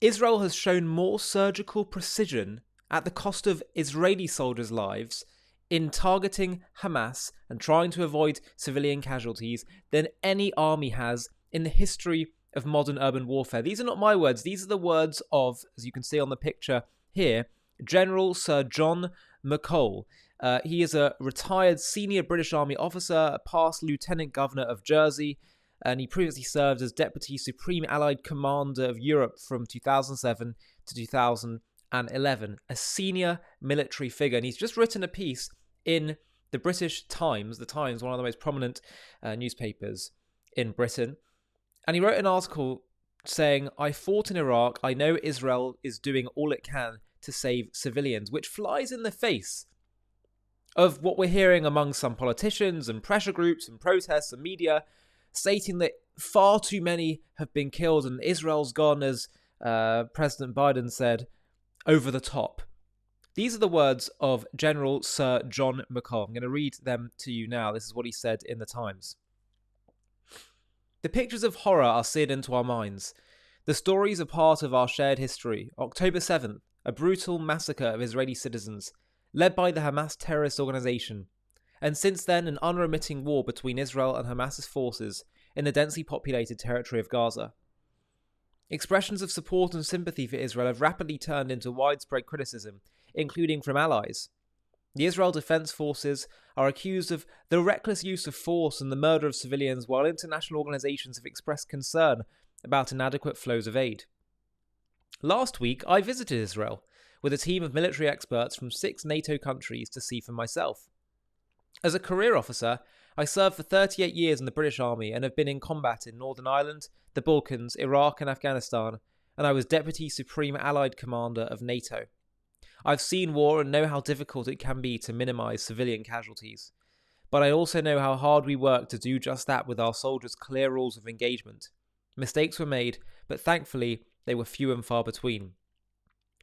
Israel has shown more surgical precision at the cost of Israeli soldiers' lives in targeting Hamas and trying to avoid civilian casualties than any army has in the history of modern urban warfare. These are not my words. These are the words of, as you can see on the picture here, General Sir John McCall. He is a retired senior British Army officer, a past Lieutenant Governor of Jersey, and he previously served as Deputy Supreme Allied Commander of Europe from 2007 to 2011, a senior military figure. And he's just written a piece in the British Times, the Times, one of the most prominent newspapers in Britain. And he wrote an article saying, "I fought in Iraq. I know Israel is doing all it can to save civilians," which flies in the face of what we're hearing among some politicians and pressure groups and protests and media, stating that far too many have been killed and Israel's gone, as President Biden said, over the top. These are the words of General Sir John McCall. I'm going to read them to you now. This is what he said in the Times. "The pictures of horror are seared into our minds. The stories are part of our shared history. October 7th, a brutal massacre of Israeli citizens, led by the Hamas terrorist organization. And since then, an unremitting war between Israel and Hamas's forces in the densely populated territory of Gaza. Expressions of support and sympathy for Israel have rapidly turned into widespread criticism, including from allies. The Israel Defense Forces are accused of the reckless use of force and the murder of civilians, while international organizations have expressed concern about inadequate flows of aid. Last week, I visited Israel with a team of military experts from 6 NATO countries to see for myself. As a career officer, I served for 38 years in the British Army and have been in combat in Northern Ireland, the Balkans, Iraq and Afghanistan, and I was Deputy Supreme Allied Commander of NATO. I've seen war and know how difficult it can be to minimise civilian casualties. But I also know how hard we work to do just that with our soldiers' clear rules of engagement. Mistakes were made, but thankfully they were few and far between.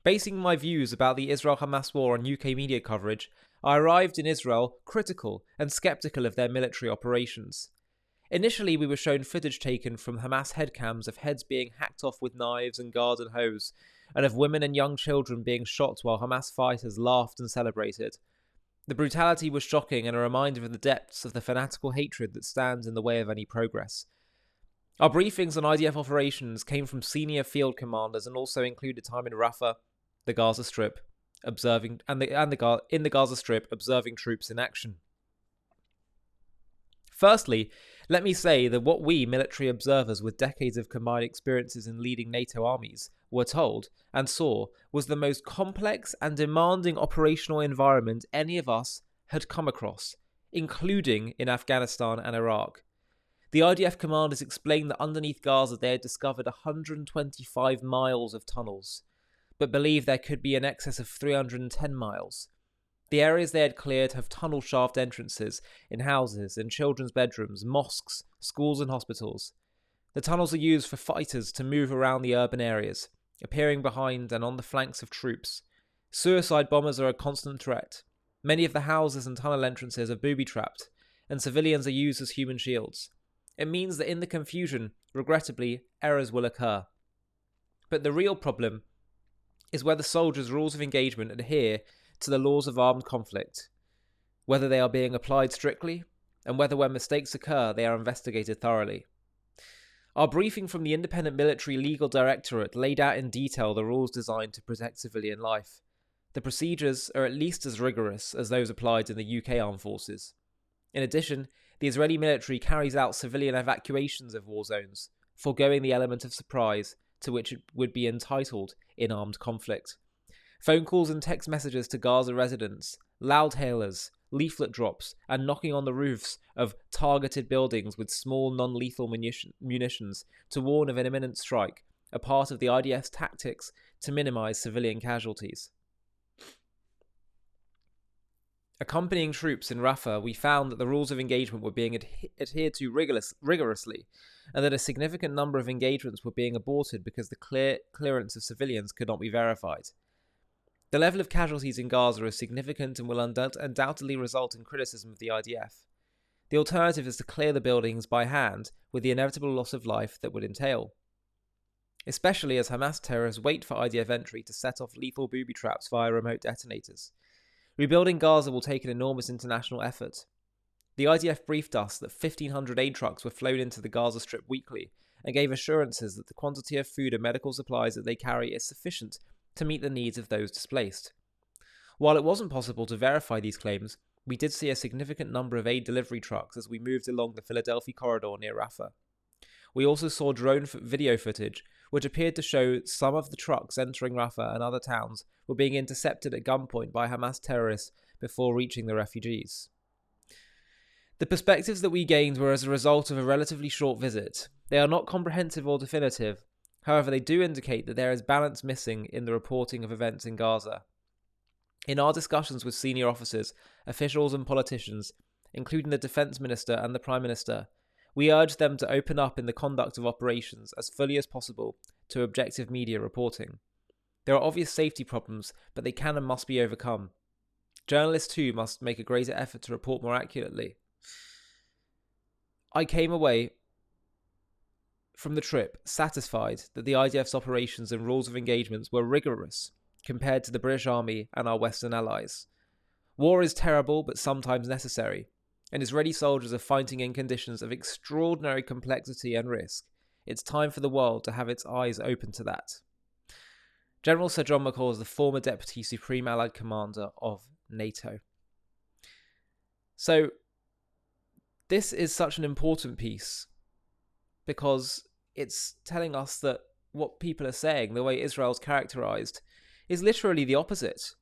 Basing my views about the Israel-Hamas war on UK media coverage, I arrived in Israel critical and sceptical of their military operations. Initially, we were shown footage taken from Hamas headcams of heads being hacked off with knives and garden hose, and of women and young children being shot while Hamas fighters laughed and celebrated. The brutality was shocking and a reminder of the depths of the fanatical hatred that stands in the way of any progress. Our briefings on IDF operations came from senior field commanders and also included time in Rafah, the Gaza Strip, observing in the Gaza Strip, observing troops in action. Firstly, let me say that what we, military observers with decades of combined experiences in leading NATO armies, were told and saw was the most complex and demanding operational environment any of us had come across, including in Afghanistan and Iraq. The IDF commanders explained that underneath Gaza they had discovered 125 miles of tunnels, but believed there could be in excess of 310 miles. The areas they had cleared have tunnel shaft entrances in houses, in children's bedrooms, mosques, schools and hospitals. The tunnels are used for fighters to move around the urban areas, appearing behind and on the flanks of troops. Suicide bombers are a constant threat. Many of the houses and tunnel entrances are booby-trapped, and civilians are used as human shields. It means that in the confusion, regrettably, errors will occur. But the real problem is whether soldiers' rules of engagement adhere to the laws of armed conflict, whether they are being applied strictly, and whether when mistakes occur they are investigated thoroughly. Our briefing from the Independent Military Legal Directorate laid out in detail the rules designed to protect civilian life. The procedures are at least as rigorous as those applied in the UK armed forces. In addition, the Israeli military carries out civilian evacuations of war zones, foregoing the element of surprise to which it would be entitled in armed conflict. Phone calls and text messages to Gaza residents, loud-hailers, leaflet drops, and knocking on the roofs of targeted buildings with small non-lethal munitions to warn of an imminent strike are part of the IDF's tactics to minimise civilian casualties. Accompanying troops in Rafah, we found that the rules of engagement were being adhered to rigorously, and that a significant number of engagements were being aborted because the clearance of civilians could not be verified. The level of casualties in Gaza is significant and will undoubtedly result in criticism of the IDF. The alternative is to clear the buildings by hand, with the inevitable loss of life that would entail. especially as Hamas terrorists wait for IDF entry to set off lethal booby traps via remote detonators. Rebuilding Gaza will take an enormous international effort. The IDF briefed us that 1,500 aid trucks were flown into the Gaza Strip weekly and gave assurances that the quantity of food and medical supplies that they carry is sufficient to meet the needs of those displaced. While it wasn't possible to verify these claims, we did see a significant number of aid delivery trucks as we moved along the Philadelphia corridor near Rafah. We also saw drone video footage, which appeared to show some of the trucks entering Rafah and other towns were being intercepted at gunpoint by Hamas terrorists before reaching the refugees. The perspectives that we gained were as a result of a relatively short visit. They are not comprehensive or definitive, however they do indicate that there is balance missing in the reporting of events in Gaza. In our discussions with senior officers, officials and politicians, including the Defence Minister and the Prime Minister, we urged them to open up in the conduct of operations as fully as possible to objective media reporting. There are obvious safety problems, but they can and must be overcome. Journalists too must make a greater effort to report more accurately. I came away from the trip satisfied that the IDF's operations and rules of engagements were rigorous compared to the British Army and our Western allies. War is terrible but sometimes necessary, and Israeli soldiers are fighting in conditions of extraordinary complexity and risk. It's time for the world to have its eyes open to that. General Sir John McCall is the former Deputy Supreme Allied Commander of Nato. So, this is such an important piece because it's telling us that what people are saying, the way Israel's characterized, is literally the opposite.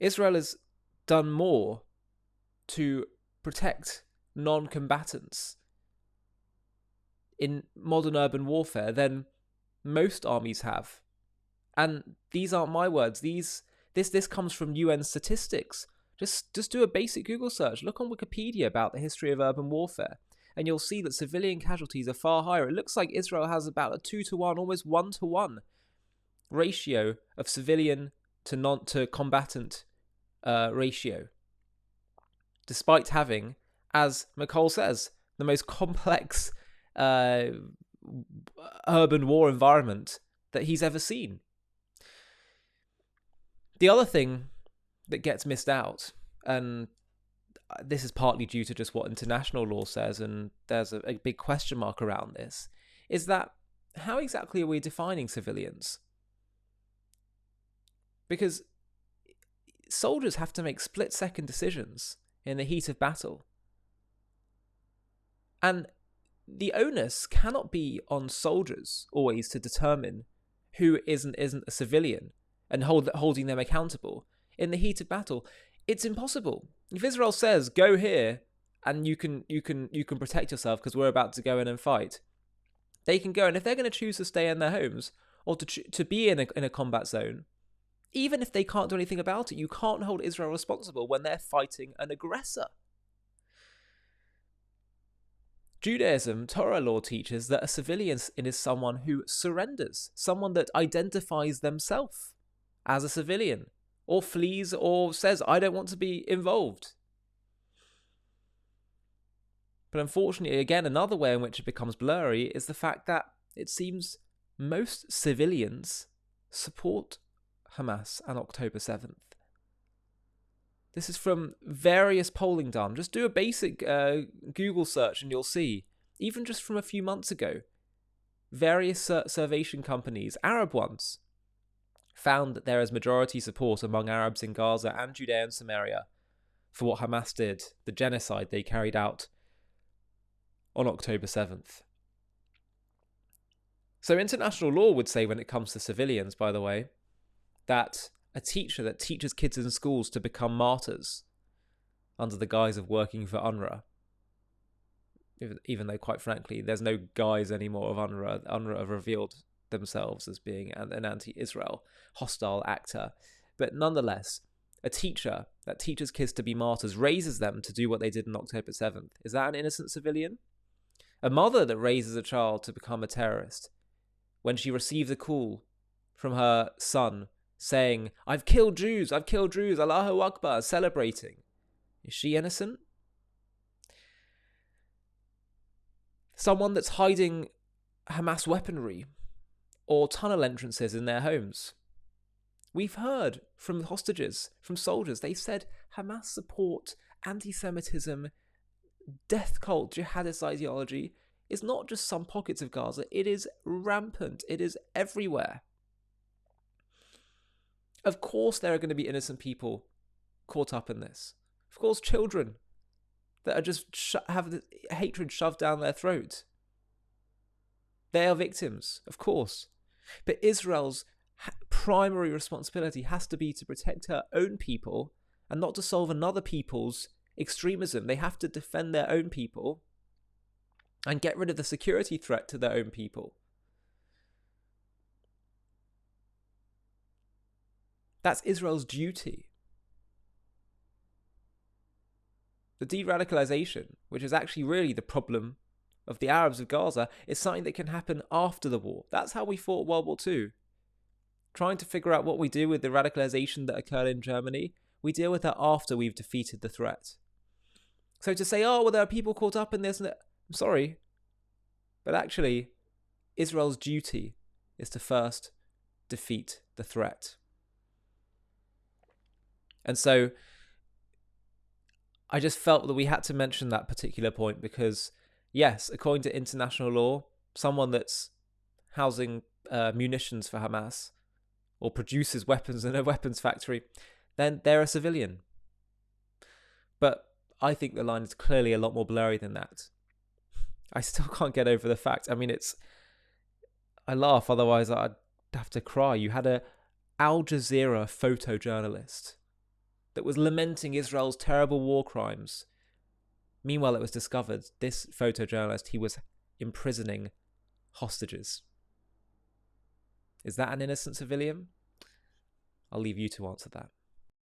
Israel has done more to protect non-combatants in modern urban warfare than most armies have. And these aren't my words. This comes from UN statistics. Just do a basic Google search. Look on Wikipedia about the history of urban warfare, and you'll see that civilian casualties are far higher. It looks like Israel has about a 2-to-1, almost 1-to-1 ratio of civilian to combatant ratio, despite having, as McCall says, the most complex urban war environment that he's ever seen. The other thing that gets missed out, and this is partly due to just what international law says, and there's a big question mark around this, is that how exactly are we defining civilians? Because soldiers have to make split-second decisions in the heat of battle. And the onus cannot be on soldiers always to determine who isn't a civilian and holding them accountable. In the heat of battle, it's impossible. If Israel says, go here and you can protect yourself because we're about to go in and fight, they can go. And if they're going to choose to stay in their homes or to be in a combat zone, even if they can't do anything about it, you can't hold Israel responsible when they're fighting an aggressor. Judaism, Torah law teaches that a civilian is someone who surrenders, someone that identifies themselves as a civilian, or flees or says, I don't want to be involved. But unfortunately, again, another way in which it becomes blurry is the fact that it seems most civilians support Hamas and October 7th. This is from various polling done. Just do a basic Google search and you'll see, even just from a few months ago, various surveying companies, Arab ones, found that there is majority support among Arabs in Gaza and Judea and Samaria for what Hamas did, the genocide they carried out on October 7th. So international law would say, when it comes to civilians, by the way, that a teacher that teaches kids in schools to become martyrs under the guise of working for UNRWA, even though, quite frankly, there's no guise anymore of UNRWA. UNRWA have revealed themselves as being an anti-Israel hostile actor. But nonetheless, a teacher that teaches kids to be martyrs, raises them to do what they did on October 7th. Is that an innocent civilian? A mother that raises a child to become a terrorist, when she receives a call from her son saying, I've killed Jews, Allahu Akbar, celebrating, is she innocent? Someone that's hiding Hamas weaponry or tunnel entrances in their homes. We've heard from hostages, from soldiers, they said Hamas support anti-Semitism, death cult, jihadist ideology is not just some pockets of Gaza, it is rampant, it is everywhere. Of course there are going to be innocent people caught up in this. Of course children that are just have the hatred shoved down their throat. They are victims, of course. But Israel's primary responsibility has to be to protect her own people and not to solve another people's extremism. They have to defend their own people and get rid of the security threat to their own people. That's Israel's duty. The de-radicalization, which is actually really the problem of the Arabs of Gaza, is something that can happen after the war. That's how we fought World War II. Trying to figure out what we do with the radicalization that occurred in Germany, we deal with that after we've defeated the threat. So to say, oh, well, there are people caught up in this and that, I'm sorry. But actually, Israel's duty is to first defeat the threat. And so I just felt that we had to mention that particular point because, yes, according to international law, someone that's housing munitions for Hamas or produces weapons in a weapons factory, then they're a civilian. But I think the line is clearly a lot more blurry than that. I still can't get over the fact. I mean, I laugh, otherwise I'd have to cry. You had a Al Jazeera photojournalist that was lamenting Israel's terrible war crimes. Meanwhile, it was discovered, this photojournalist, he was imprisoning hostages. Is that an innocent civilian? I'll leave you to answer that.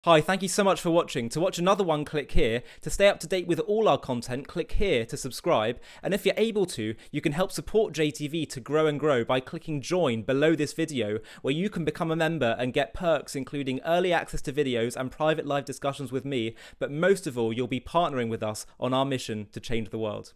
Hi, thank you so much for watching. To watch another one, click here. To stay up to date with all our content, click here to subscribe. And if you're able to, you can help support JTV to grow and grow by clicking join below this video, where you can become a member and get perks including early access to videos and private live discussions with me. But most of all, you'll be partnering with us on our mission to change the world.